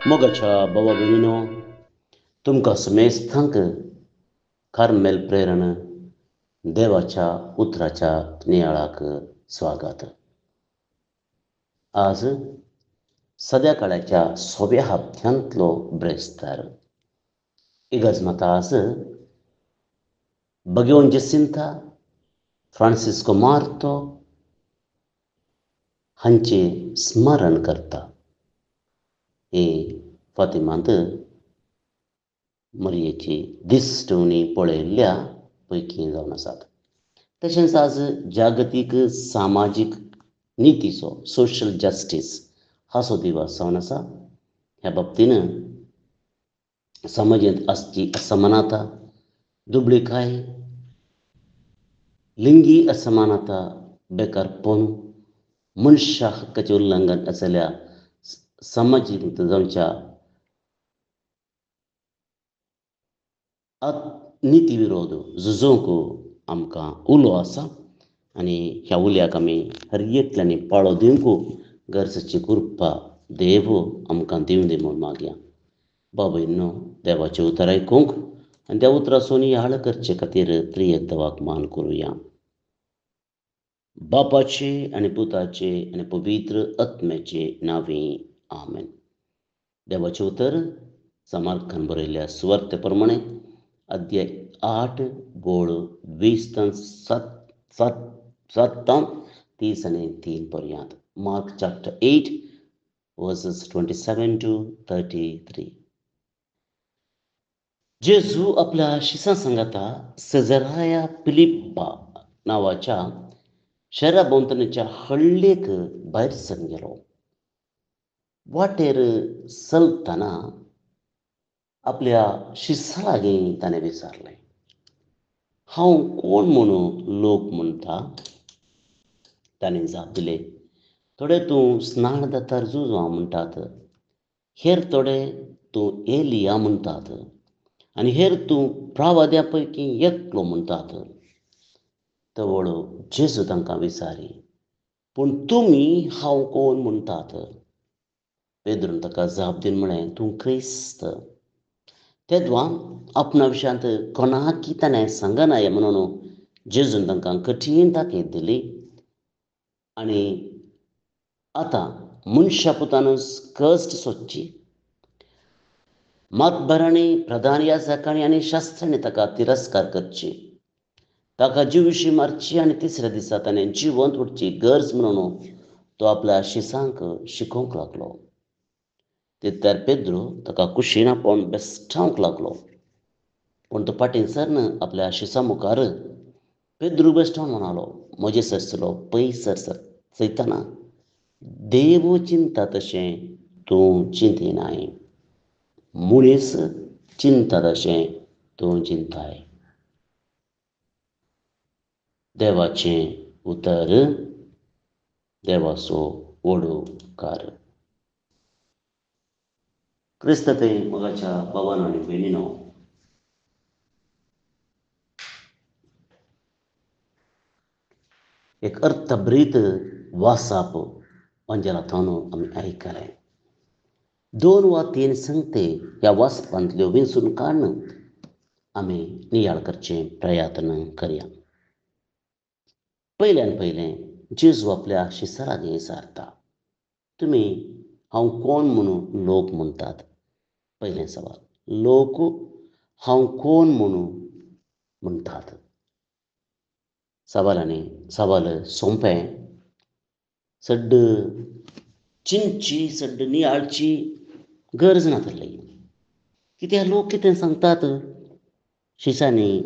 मोगाच्या बाबा भयणीनो, तुमकां समेस्तांक कार्मेल प्रेरण देवाच्या उतराच्या नियाळाक स्वागत. आज सद्या काळाच्या 6व्या हप्त्यांतलो ब्रेस्तार. इगर्ज आज बगेवन जेसिंता, फ्रांसिस्को मार्तो हांचे स्मरण करता. हे फातिमांत मरयेची दिसटवणी पळयल्ल्या पैकी जावन आसात. तशेंच आज जागतीक सामाजीक नितीचो सोशल जस्टीस हाचो दिवस जावन आसा. ह्या बाबतीन समाजांत आसची असमानता, दुबळीकाय, लिंगी असमानता, बेकारपण, मनशा हक्काचें उल्लंघन आसल्या समाजीक जावच्या नीती विरोध झुजोवंक आमकां उलो आसा आनी ह्या उल्याक आमी हरयेंतल्यांनी पाळो दिवंक गरजेची कृपा देव आमकां दिवं दी म्हूण मागया. बाबा देवाचें उतर आयकूंक आनी त्या उतराचो नियाळ करचे खातीर प्रिय देवाक मान करुया. बापाचे आनी पुताचे आनी पवित्र आत्म्याचे नांवे आमेन. देवाचें उतर समार्कान बरयल्ल्या सुवार्ते प्रमाणे अध्याय 8 बोळ 20:30 आनी 3 पर्यंत. Mark chapter 8 versus 27 to 33. जेजू आपल्या शिसां सांगाता सेझराया फिलिप्पा नांवाच्या शहरा भोंवतणीच्या हळ्ळेक भायर सरून गेलो. वाटेर चलतना आपल्या शिसां लागीं ताणें विचारलें, हांव कोण म्हणून लोक म्हणटा? ताणें जाप दिलें, थोडे तूं स्नान दातार जुजो म्हणटात, हेर थोडे तूं एलिया म्हणटात आनी हेर तूं प्रावाद्यां पैकी एकलो म्हणटात. तवळ जेजू तांकां विचारी, पूण तुमी हांव कोण म्हणटात? पेद्रून ताका जाप दिवन म्हळें, तूं क्रिस्त. तेदवां आपणा विशयांत कोणाकी ताणें सांगनाय म्हणून जेजून तांकां कठीण ताकीद दिली. आनी आतां मनशा पुतानूच कश्ट सोदची. मातबारांनी, प्रधान याजकांनी आनी शास्त्रांनी ताका तिरस्कार करची, ताका जीव विशीं मारची आनी तिसऱ्या दिसा ताणें जिवंत उठची गरज म्हणून तो आपल्या शिसांक शिकोवंक लागलो. तेद्दार पेद्रू ताका कुशीन आपोवन बेश्टावंक लागलो. पूण तो फाटीं सरन आपल्या शिसां मुखार पेद्रू बेश्टावन म्हणालो, म्हजे सरसलो पयस सर चयतना देव चिंता तशें तूं चिंतिनाय, मनीस चिंता तशें तूं चिंताय. देवाचें उतर, देवाचो वडोवकार. क्रिस्तते मोगाच्या बाबांनो आनी भयणीनो, एक अर्थभरीत वासाप अंजलांतल्यान आमी आयकलें. 2 वा 3 संगते ह्या वासपांतल्यो विंचून काडून आमी नियाळ करचें प्रयत्न करया. पयलें जेजू आपल्या शिसां लागीं विचारता, तुमी हांव कोण म्हणून लोक म्हणटात? पयलें सवाल, लोक हांव कोण म्हणून म्हणटात? सवाल सोंपें, सड्ड चिंतची, सड्ड नियाळची गरज ना ताल्ली. कित्याक लोक कितें सांगतात शिसांनी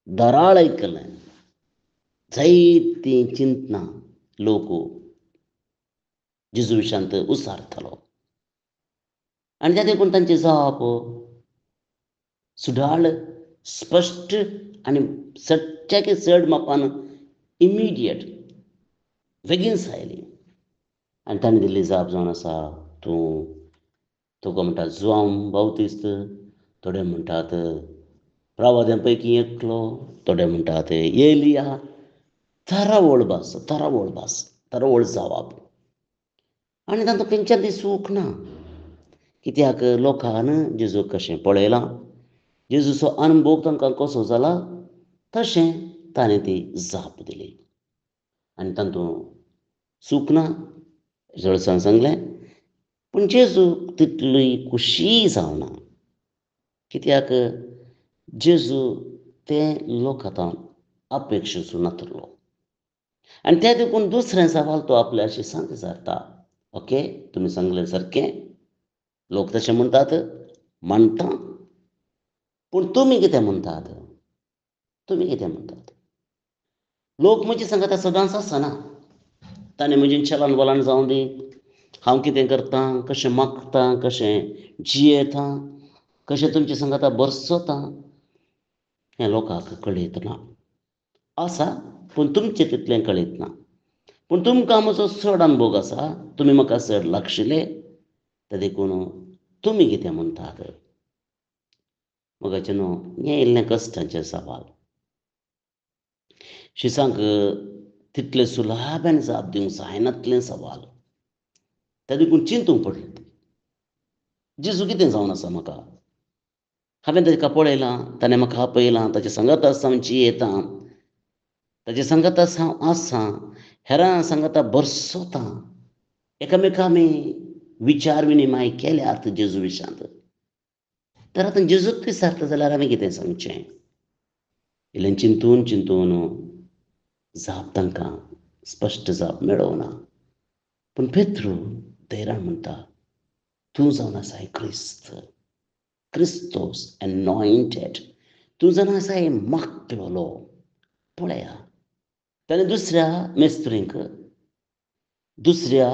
दराळ आयकलें. जायतीं चिंतना लोक जेजू विशयांत उसारतलो आनी त्या देखून तांची जाप सुडाळ, स्पश्ट आनी चडच्याकी चड मापान इमिडियट बेगीनच आयली. आनी ताणें दिल्ली जाप जावन आसा, तुका म्हणटा जुआंव बावतिस्त, थोडे म्हणटात प्रावाद्यां पैकी एकलो, थोडे म्हणटात एलिया. तरावळ जावाप. आनी तातूंत खंयच्यान सूख ना. कित्याक लोकान जेजूक कशें पळयलां, जेजूचो अनुभव तांकां कसो जाला तशें ताणें ती जाप दिली. आनी तातूंत सूख ना, जळसाण सांगलें. पूण जेजूक तितली खुशी जावना. कित्याक जेजू तें लोक आतां अपेक्षेचो नातलो. आनी ते देखून दुसरे सवाल तो आपल्या शिश्यांक विचारता. ओके, तुमी सांगलें सारकें, लोक तशें म्हणटात, मानता. पूण तुमी कितें म्हणटात? तुमी कितें म्हणटात? लोक म्हजें सांगता सदांच आसना. ताणें म्हजें चलन वलन जावं दी, हांव कितें करतां, कशें मागतां, कशें जियेतां, कशें तुमचें सांगता बरसतां, हें लोकांक कळीत ना. आसा, पूण तुमचें तितलें कळीत ना. पूण तुमकां म्हजो चड अनुभव आसा, तुमी म्हाका चड लागशिल्ले, ते देखून तुमी कितें म्हणटात? मोगाचें न्हू, हें इल्लें कश्टाचें सवाल. शिसांक तितलें सुलाभान जाप दिवंक जायनातलें सवाल. ते देखून चिंतूंक पडलें. जेजू कितें जावन आसा म्हाका? हांवें ताका पळयलां, ताणें म्हाका आपयलां, ताचे सांगात आसा हांव जियेतां, ताचे सांगात आसा हांव आसां, हेरां सांगाता बरसतां. एकामेकां आमी विचार विनिमय केल्यात जेजू विशांत. तर आतां जेजूच विचारता जाल्यार आमी कितें सांगचें? इल्लें चिंतून चिंतून जाप तांकां स्पश्ट जाप मेळोना. पूण पेद्रू धैर्यान म्हणटा, तूं जावन आसाय क्रिस्त, क्रिस्तोस एनॉयंटेड. तूं जावन आसाय मागलेलो. पळया, ताणें दुसऱ्या मेस्त्रींक, दुसऱ्या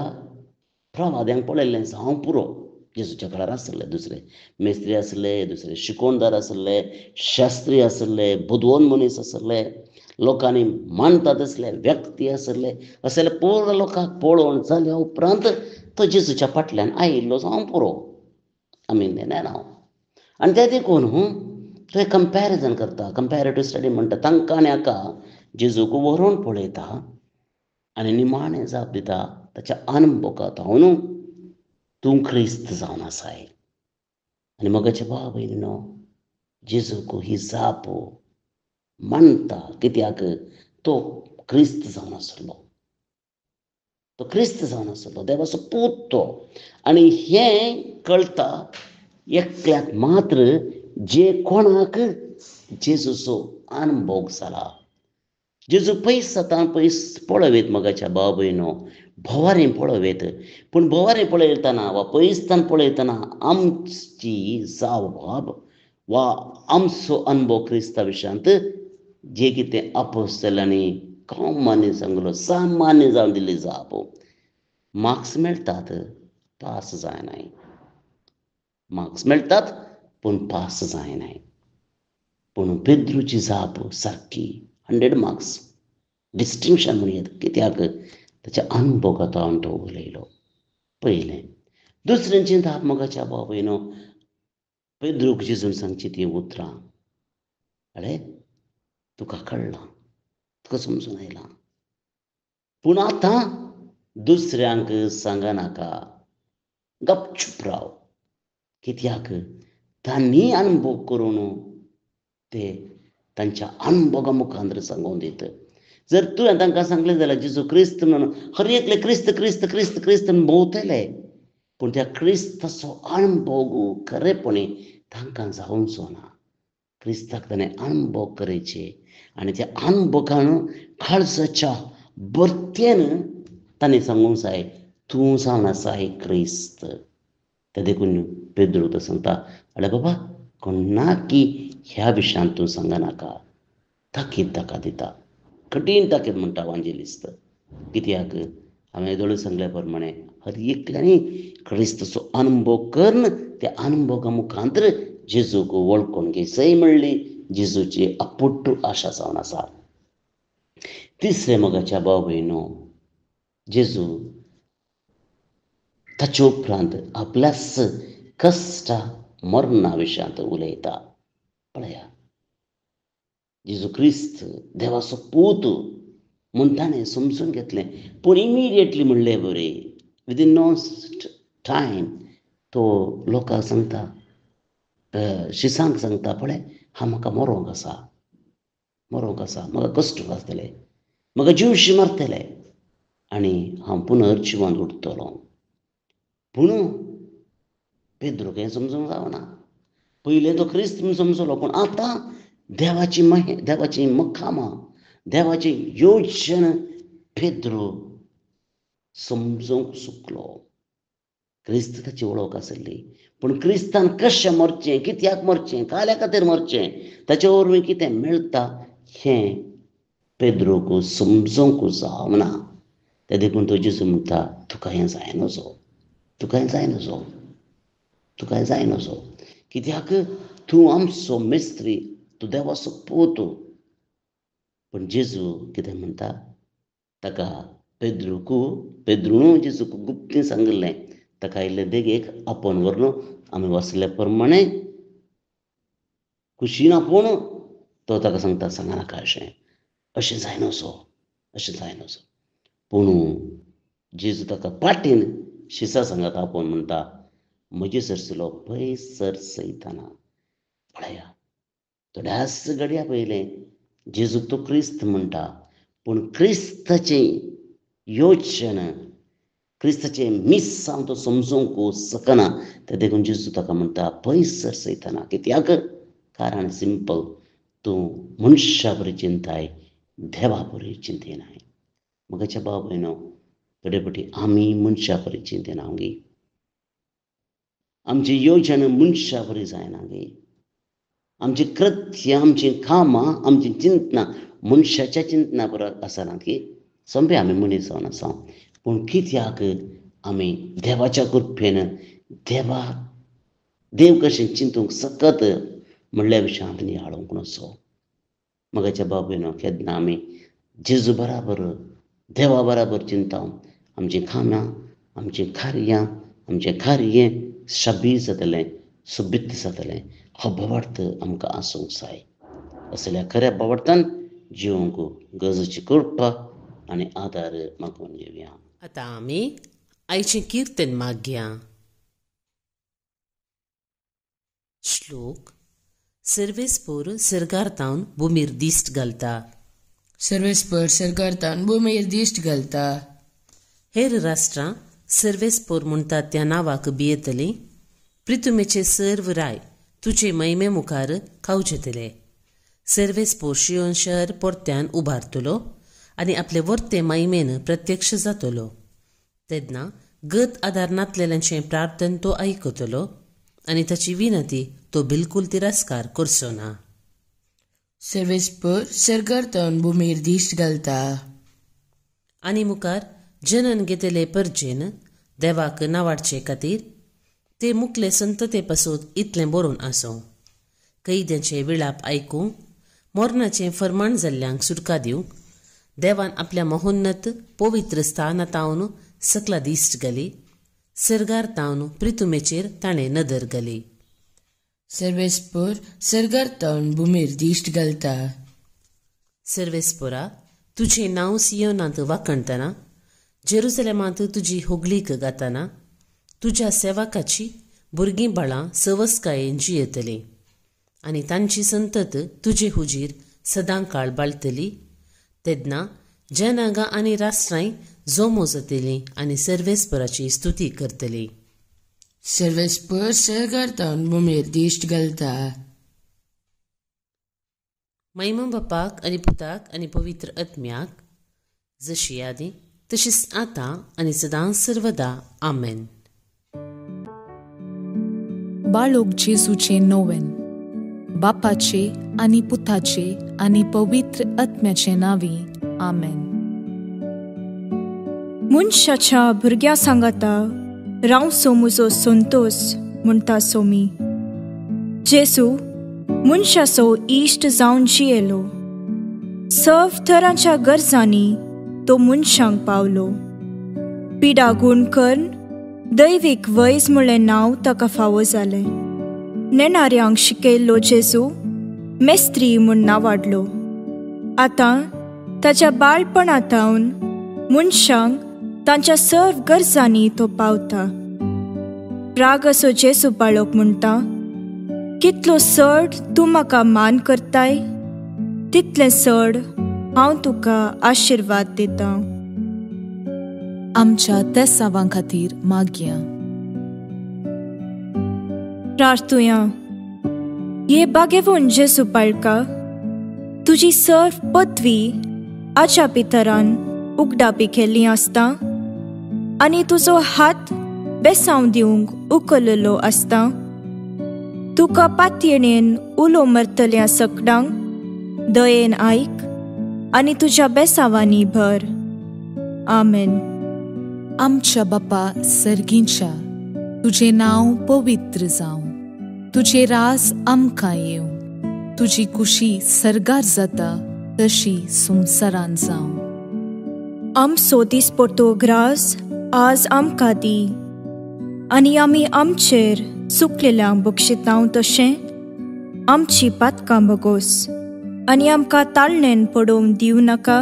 प्रवाद्यांक पळयल्लें जावं पुरो. जेजूच्या काळार आसले दुसरे मेस्त्री आसले, दुसरे शिकोणदार आसले, शास्त्री आसले, बुदवंत मनीस आसले, लोकांनी मानता तसले व्यक्ती आसले. असले पुरो लोकांक पळोवन जाल्या उपरांत तो जेजूच्या फाटल्यान आयिल्लो जावं पुरो. आमी नांव. आनी ते देखून थंय कंपॅरिजन करता, कंपॅरेटीव स्टडी म्हणटा. तांकां आनी हाका जेजूक व्हरून पळयता आनी निमाणें जाप दिता. ताच्या अनुभवांत हांव न्हू, तूं क्रिस्त जावन आसाय. आनी मोगाचे भाव भयणीनो, जेजूक ही जाप मानता. कित्याक तो क्रिस्त जावन आसलो. तो क्रिस्त जावन आसलो, देवाचो पूत तो. आनी हें कळटा एकल्याक मात्र जे कोणाक जेजूचो अनुभव जाला. जेजू पयस जाता पयस पळयत मोगाच्या भाव भयणो, भोवारें पळयत. पूण भोवारें पळयतना वा पयसतान पळयतना आमची जाप वा आमचो अनुभव क्रिस्ता विशांत जे कितें अपोस्तलांनी कॉमन सांगलो, सामान्य जावन दिली जाप, मार्क्स मेळटात, पास जायनाय. मार्क्स मेळटात पूण पास जायनाय. पूण पेद्रूची जाप सारकी 100 मार्क्स डिस्टिंक्शन म्हणून येता. कित्याक ताच्या अनुभवांत हांव तो उलयलो. पयलें. दुसऱ्यांची जाप मोगाच्या भाव भयणो, पेद्रूक जेजून सांगची ती उतरां. अरे, तुका कळ्ळां, तुका समजून आयलां. पूण आतां दुसऱ्यांक सांगनाका, गपचूप राव. कित्याक तांणी अनुभव करून ते तांच्या अनुभवा मुखांतर सांगून दित. जर तुवें तांकां सांगलें जाल्यार जेजू क्रिस्त म्हणून हर एकले क्रिस्त क्रिस्त क्रिस्त क्रिस्त भोंवतले. पूण त्या क्रिस्ताचो अनुभव खरेपणी तांकां जावंचो ना. क्रिस्ताक ताणें अनुभव करचे आनी त्या अनुभवान काळजाच्या भरतेन ताणें सांगूंक जाय, तूं जावन आसाय क्रिस्त. ते देखून पेद्रू तो सांगता, अरे बाबा, कोण ना की ह्या विशयान तूं सांगनाका. ताकीद ताका दिता. कठीण ताकीद म्हणटा इवांजेलिस्ट. कित्याक हांवें येदोळे सांगल्या प्रमाणें हर एकल्यांनी क्रिस्ताचो अनुभव करून त्या अनुभवा मुखांतर जेजूक वळखून घेवचें म्हणली जेजूची अपुट्ट आशा जावन आसा. तिसरें मोगाच्या भाव भयणो, जेजू ताचे उपरांत आपल्याच कश्टा मरणा विशयांत उलयता. पळया, जेजू क्रिस्त देवाचो पूत म्हूण ताणें समजून घेतलें. पूण इमिडिएटली म्हणलें बरें, विदीन नो टायम तो लोकांक सांगता, शिसांक सांगता, पळय हांव म्हाका मरोंक आसा, म्हाका कश्ट जातले, म्हाका जीवशी मारतले आनी हांव पुनर्जिवन उठतलो. पूण पेद्रूक हें समजूंक जावना. पयलें तो क्रिस्त म्हूण समजलो, पूण आतां देवाची मखामां, देवाची योजना पेद्रू समजूंक चुकलो. क्रिस्त ताची वळख आसली, पूण क्रिस्तान कशें मरचें, कित्याक मरचें, काल्या खातीर मरचें, ताचे वरवीं कितें मेळटा हें पेद्रूक समजूंक जावना. ते देखून तो जेजू म्हणटा, तुका हें जाय नजो, कित्याक तूं आमचो मेस्त्री, तूं देवाचो पूत. पूण जेजू कितें म्हणटा, ताका पेद्रून जेजूक गुप्ती सांगलें, ताका आयिल्ले देगेक आपोवन व्हरून आमी वाचले प्रमाणे कुशीन आपूण तो ताका सांगता, सांगनाका अशें जाय नजो. पूण जेजू ताका पाटीन शिसा सांगात आपोवन म्हणटा, म्हजे सरसिलो पयस सर सैताना. पळया, थोड्याच घडया पयलें जेजूक तो क्रिस्त म्हणटा, पूण क्रिस्ताची योजना, क्रिस्ताचे मिस हांव तो समजूंक शकना. ते देखून जेजू ताका म्हणटा, पयस सर सैताना. कित्याक? कारण सिंपल, तूं मनशा बरी चिंताय, देवा बरी चिंतिनाय. म्हज्या भाव भयणो, कडेपटी आमी मनशा बरी चिंतिना गे, आमची योजना मनशा बरी जायना गे, आमची कृत्य, आमची कामां, आमची चिंतना मनशाच्या चिंतना बरो आसना की सोंपे आमी मनीस जावन आसा. पूण कित्याक आमी देवाच्या कृपेन देव कशें चिंतूंक सकत म्हणल्या विशीं आमी नियाळूंक नजो. म्हज्या भाव भयणो, केन्ना आमी जेजू बराबर, देवा बराबर चिंतावन आमचीं कामां, आमचीं कार्यां, आमचें कार्य शाबीत जातलें, सोबीत जातलें, हो भावार्थ आमकां आसूंक जाय. असल्या खऱ्या भावार्थान जिवंक गरजेची कृपा आनी आदार मागून घेवया. आतां आमी आयचें किर्तन मागया. श्लोक. सर्वेस्पर सर्गार्थावन भुमीर दिश्ट घालता. हेर राष्ट्रां सर्वेस्पर म्हणटा त्या नांवाक भियेतलीं. प्रितुमेचे सर्व राय तुजे महिमे मुखार खावचेतले. सर्वेस्पर शियोन शहर परत्यान उबारतलो आनी आपले वर्ते महिमेन प्रत्यक्ष जातलो. तेन्ना गत आदार नातलेल्यांचें प्रार्थन तो आयकतलो आनी ताची विनंती तो बिलकुल तिरस्कार करचो ना. सर्वेस्पर सर्गार्थावन भुमीर दिश्ट घालता. आनी मुखार जनन घेतले परजेन देवाक नावाडचे खातीर ते मुखले संतते पासून इतलें बरोवन आसो. कैद्यांचे विळाप आयकूंक, मोरणाचें फर्माण जाल्ल्यांक सुटका दिवंक देवान आपल्या महोन्नत पवित्र स्थानांतावन सकला दिश्ट घाली. सर्गार्थावन प्रितुमेचेर ताणें नदर घाली. सर्वेस्पर सर्गार्थावन भुमीर दिश्ट घालता. सर्वेस्परा तुजें नांव सियोनांत वाखणतना, जेरुसलेमांत तुजी होगलीक गाताना, तुज्या सेवकाची भुरगीं बाळां सवस्कायेन जियेतलीं आनी तांची संतत तुजे हुजीर सदां काळ बाळतली. तेन्ना जनांगां आनी राष्ट्रांय जोमो जातलीं आनी सर्वेस्पराची स्तुती करतलीं. सर्वेस्पर सर्गार्थावन भुमीर दिश्ट घालता. महिमा बापाक आनी पुताक आनी पवित्र आत्म्याक, जशी आदी तशीच आतां आनी सदां सर्वदा. आमेन. बाळोक जेजूचे नोवेन. बापाचे आनी पुताचे आनी पवित्र आत्म्याचे नांवी. आमेन. मनशाच्या भुरग्या सांगाता रावचो म्हजो संतोष म्हणटा सोमी. जेजू मनशाचो इश्ट जावन जियेलो. सर्व तरांच्या गरजांनी तो मनशांक पावलो. पिडा गूण करून दैवीक वैज म्हणलें नांव ताका फावो जालें. नेणाऱ्यांक शिकयल्लो जेजू मेस्त्री म्हूण नांवाडलो. आतां ताच्या बाळपणांतावन मनशांक तांच्या सर्व गरजांनी तो पावता. राग असो जेसू बाळोक म्हणटा, कितलो चड तूं म्हाका मान करताय, तितलें चड हांव तुका आशिर्वाद दितां. आमच्या त्या सावां खातीर मागया. प्रार्थुया. ये बागेवून जेसू बाळका, तुजी सर्व पदवी आच्या भितरान उगडापी केल्ली आसता आनी तुजो हात बेसांव दिवंक उखललो आसता. तुका पातयेणेन उलो मरतल्या सकडांक दयेन आयक आनी तुज्या बेसावांनी भर. आमेन. आमच्या बापा सर्गींच्या, तुझे नांव पवित्र जावं, तुझे रास आमकां येवं, तुजी कुशी सरगार जाता तशी संवसारान जावं. आमचो दिसपट्टो ग्रास आज आमकां दी, आनी आमी आमचेर चुकलेल्यांक बक्षितांव तशें आमची पातकां बगोस, आनी आमकां ताळणेन पडोवंक दिवं नाका,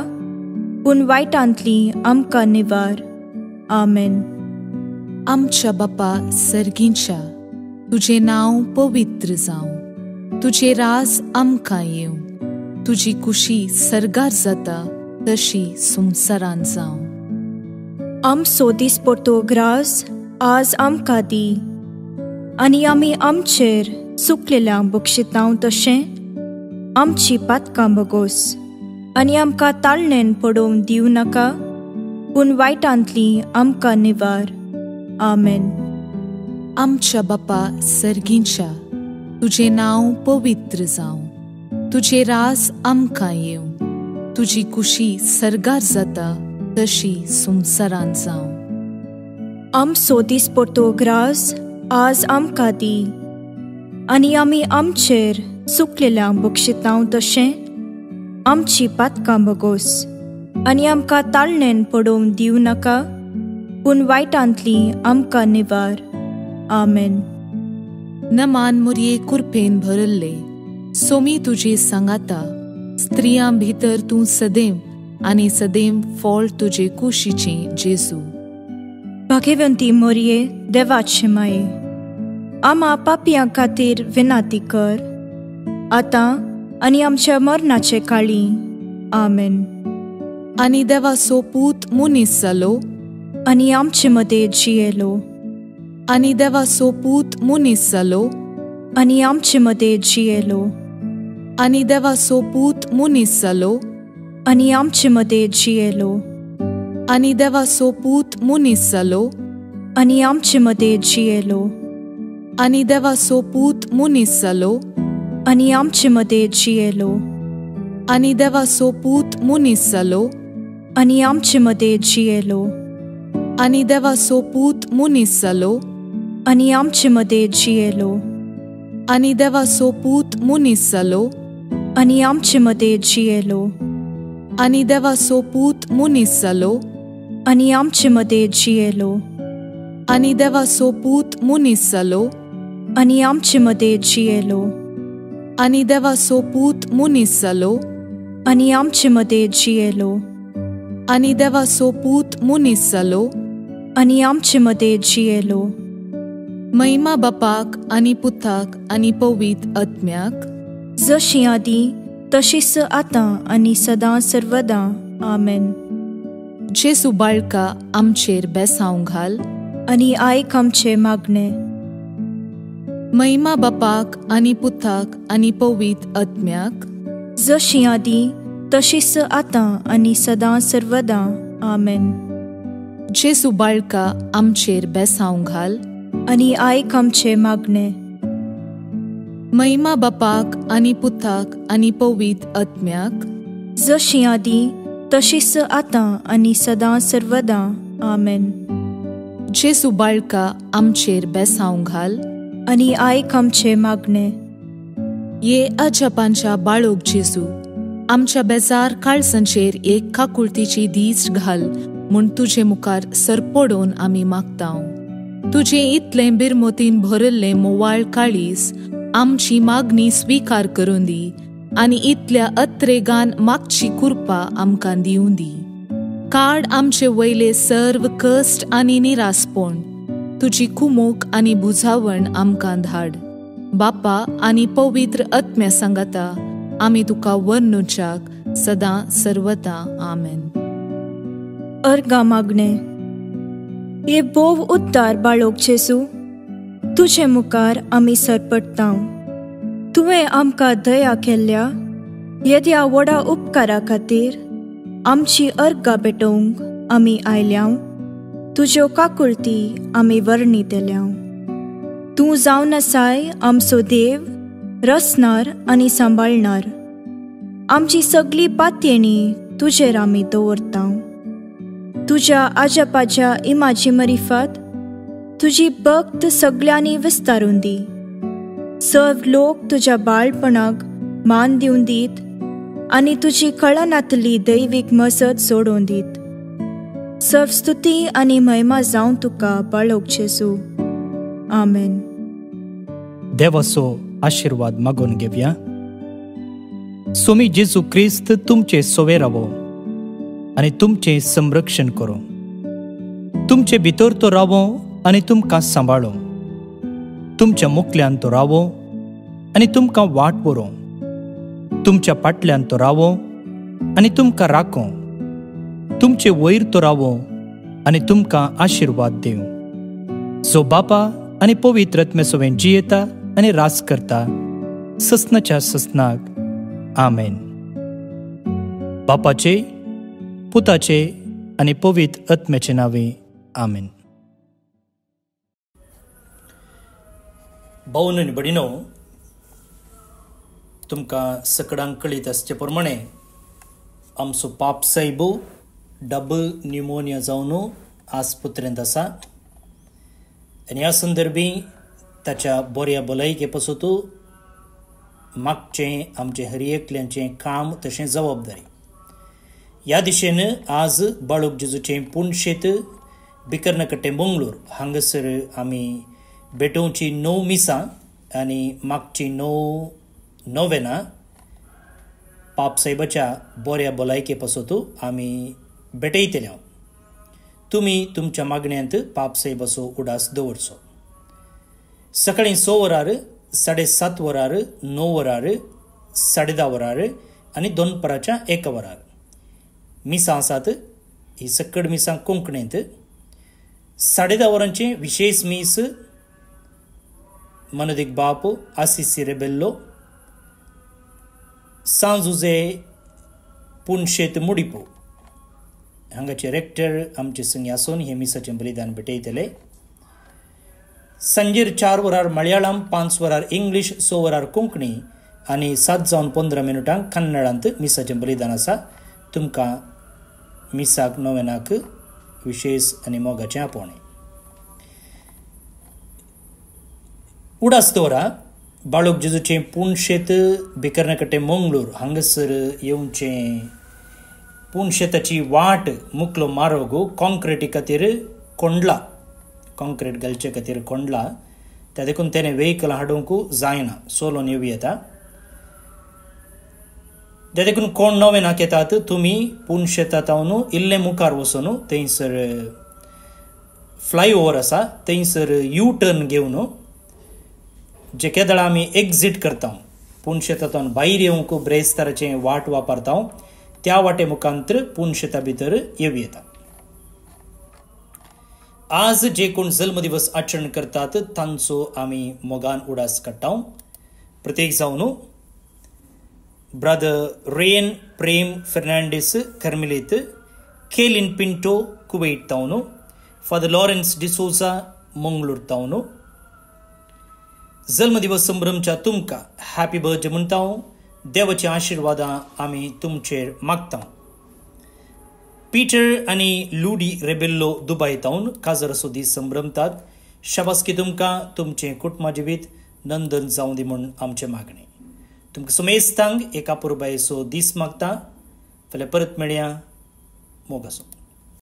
पूण वायटांतली आमकां निवार. आमेन. आमच्या बापा सर्गींच्या, तुझे नांव पवित्र जावं, तुझे रास आमकां येवं, तुजी कुशी सरगार जाता तशी संवसारान जावं. आमचो दिसपट्टो ग्रास आज आमकां दी, आनी आमी आमचेर चुकलेल्यांक बक्षितांव तशें आमची पातकां बगोस, आनी आमकां ताळणेन पडोवंक दिवं नाका, पूण वायटांतली आमकां निवार. आमेन. आमच्या बापा सर्गींच्या, तुझे नांव पवित्र जावं, तुझे रास आमकां येवं, तुजी कुशी सरगार जाता तशी संवसारान जावं. आमचो दिसपट्टो ग्रास आज आमकां दी, आनी आमी आमचेर चुकलेल्यांक बक्षितांव तशें आमची पातकां बगोस, आनी आमकां ताळणेन पडोवंक दिवं नाका, पूण वायटांतली आमकां निवार. आमेन. नमान मुरये कुरपेन भरल्ले, सोमी तुजे सांगाता, स्त्रियां भितर तूं सदैव आनी सदैव फळ तुजे कुशीचें जेजू. भाग्यवंती मोरये, देवाचे माये, आमा पापियां खातीर विनाती कर, आतां आनी आमच्या मरणाचे काळी. आमेन. आनी देवाचो पूत मुनीस जालो, आनी आमचे मदें जियेलो. आनी देवाचो पूत मुनीस जालो, आनी आमचे मदें जियेलो. आनी देवाचो पूत मुनीस जालो, आनी आमचे मदें जियेलो. आनी देवाचो पूत मुनीस जालो, आनी आमचे मदें जियेलो. आनी देवाचो पूत मुनीस जालो, आनी आमचे मदें जियेलो. आनी देवाचो पूत मुनीस जालो, आनी आमचे मदें जियेलो. आनी देवाचो पूत मुनीस जालो, आनी आमचे मदें जियेलो. आनी देवाचो पूत मुनीस जालो, आनी आमचे मदें जियेलो. आनी देवाचो पूत मुनीस जालो, आनी आमचे मदें जियेलो. आनी देवाचो पूत मुनीस जालो, आनी आमचे मदें जियेलो. आनी देवाचो पूत मुनीस जालो, आनी आमचे मदें जियेलो. आनी देवाचो पूत मुनीस जालो, आनी आमचे मदें जियेलो. महिमा बापाक आनी पुताक आनी पवित्र आत्म्याक, जशी आदी तशीच आतां आनी सदां सर्वदां. आमेन. जेजू बाळका आमचेर बेसांव घाल, आनी आयक आमचे मागणे. महिमा बापाक आनी पुताक आनी पवित्र आत्म्याक, जशी आदी तशीच आतां आनी सदां सर्वदां. आमेन. जेजू बाळका आमचेर बेसांव घाल, आनी आयक आमचे मागणे. महिमा बापाक आनी पुताक आनी पवित्र आत्म्याक, जशी आदी तशीच आतां आनी सदां सर्वदां. आमेन. जेजू बाळका आमचेर बेसांव घाल, आनी आयक आमचे मागणे. ये अजापांच्या बाळोक जेजू, आमच्या बेजार काळजांचेर एक काकुळतीची दीस घाल म्हूण तुजे मुखार सरपडोवन आमी मागतांव. तुजे इतलें बिरमोतीन भरल्लें मोवाळ काळीज आमची मागणी स्विकार करून दी, आनी इतल्या अत्रेगान मागची कृपा आमकां दिवं दी. काड आमचे वयले सर्व कश्ट आनी निरासपण. तुजी कुमोक आनी बुजावण आमकां धाड. बापा आनी पवित्र आत्म्या सांगाता आमी तुका वर्णुच्याक सदां सर्वता. आमेन. अर्गा मागणे. ये बोव उद्दार बाळोक जेसू, तुजे मुखार आमी सरपडटाव. तुवें आमकां दया केल्ल्या येद्या व्हडा उपकारा खातीर आमची अर्गां भेटोवंक आमी आयल्याव. तुज्यो काकुळटी आमी वर्णितल्याव. तूं जावन आसाय आमचो देव, रचणार आनी सांबाळणार. आमची सगळी पातयेणी तुजेर आमी दवरताव. तुज्या आजापाच्या इमाची मरिफात तुजी भक्त सगळ्यांनी विस्तारून दी. सर्व लोक तुज्या बाळपणाक मान दिवन दीत आनी तुजी कळनातली दैवीक मजत सोडून दीत. सर्व स्तुती आनी महिमा जावन तुका बाळोक जेसू. आमेन. देवाचो आशीर्वाद मागून घेवया. स्वामी जेजू क्रिस्त तुमचे सोवे रावो आनी तुमचे संरक्षण करो. तुमचे भितर तो रावो आनी तुमकां सांबाळो. तुमच्या मुखल्यान तो रावो आनी तुमकां वाट बरो. तुमच्या फाटल्यान तो रावो आनी तुमकां राखो. तुमचे वयर तो रावो आनी तुमकां आशीर्वाद दिव. जो बापा आनी पवित्र आत्म्यासोबत जियेता आनी रास करता ससनाच्या ससनाक. आमेन. बापाचे, पुताचे आनी पवित्र आत्म्याचे नावे. आमेन. भावन आनी भयणीनो, तुमकां सगळ्यांक कळीत आसचे प्रमाणे आमचो पाप साहेब डबल न्युमोनिया जावन आस्पत्रेंत आसा आनी ह्या संदर्भी ताच्या बऱ्या भलायके पासून मागचें आमचें हर एकल्यांचें काम तशें जबाबदारी. ह्या दिशेन आज बाळोक जेजूचें पुणशेत बिकर्णकट्टे मंगळूर हांगासर आमी भेटोवची 9 मिसां आनी मागची 9 नोवेनां पाप साहेबाच्या बऱ्या भलायके पासून आमी भेटयतल्या. तुमी तुमच्या मागण्यांत पाप साहेबाचो उडास दवरचो. सकाळीं 6 वरार, 7:30 वरार, 9 वरार, 10:30 वरार आनी दनपाराच्या 1 वरार मिसां आसात. ही सकड मिसां कोंकणींत. 10:30 वरांचे विशेष मीस मनोदीक बाप आसिसी रेबेल्लो, सांजुजे पुणशेत मुडिपो हांगाचे रेक्टर आमचे संगी आसून हे मिसाचें बलिदान भेटयतले. सांजेर 4 वरार मलयाळम, 5 वरार इंग्लीश, 6 वरार कोंकणी आनी 7:15 कन्नडांत मिसाचें बलिदान आसा. तुमकां मिसाक नोवेनाक विशेष आनी मोगाचें आपोवणें. उडास दवरा. बाळोक जेजूचें पुणशेत बिकर्णकट्टे मंगळूर हांगासर येवचें पुणशेताची वाट मुकलो मार्ग कॉन्क्रिटी खातीर कोंडला. कॉन्क्रीट घालचे खातीर कोंडला. त्या देखून तेणे वेहिकल हाडूंक जायना, सोलोन येवं येता. त्या देखून कोण नोवेनाक येतात तुमी पुणशेतांतून इल्लें मुखार वचून थंयसर फ्लायओवर आसा थंयसर यू टर्न घेवन जे केदळा आमी एग्जीट करता पुणशेतांतून भायर येवंक ब्रेस्ताराचें वाट वापरता त्या वाटे मुखांतर पुणशेता भितर येवं येता. आज जे कोण जल्म दिवस आचरण करतात तांचो आमी मोगान उडास काडटा. प्रत्येक जावन ब्रदर रेन प्रेम फर्नांडीस कर्मिलीत, केलिन पिंटो कुवेट तावन, फादर लॉरेन्स डिसोजा मंगळूर तावन. जल्म दिवस संभ्रमच्या तुमकां हॅपी बर्थडे म्हणटा. देवाची आशिर्वादां आमी तुमचेर मागता. पीटर आनी लुडी रेबेल्लो दुबय तावन काजराचो दीस संभ्रमतात. शाबासकी तुमकां तुमचें कुटुंबा जिवीत नंदन जावं दी म्हूण आमचें मागणें. तुमकां सुमेस्तांक एका पुरबायेचो दीस मागता. फाल्यां परत मेळया. मोग आसूं.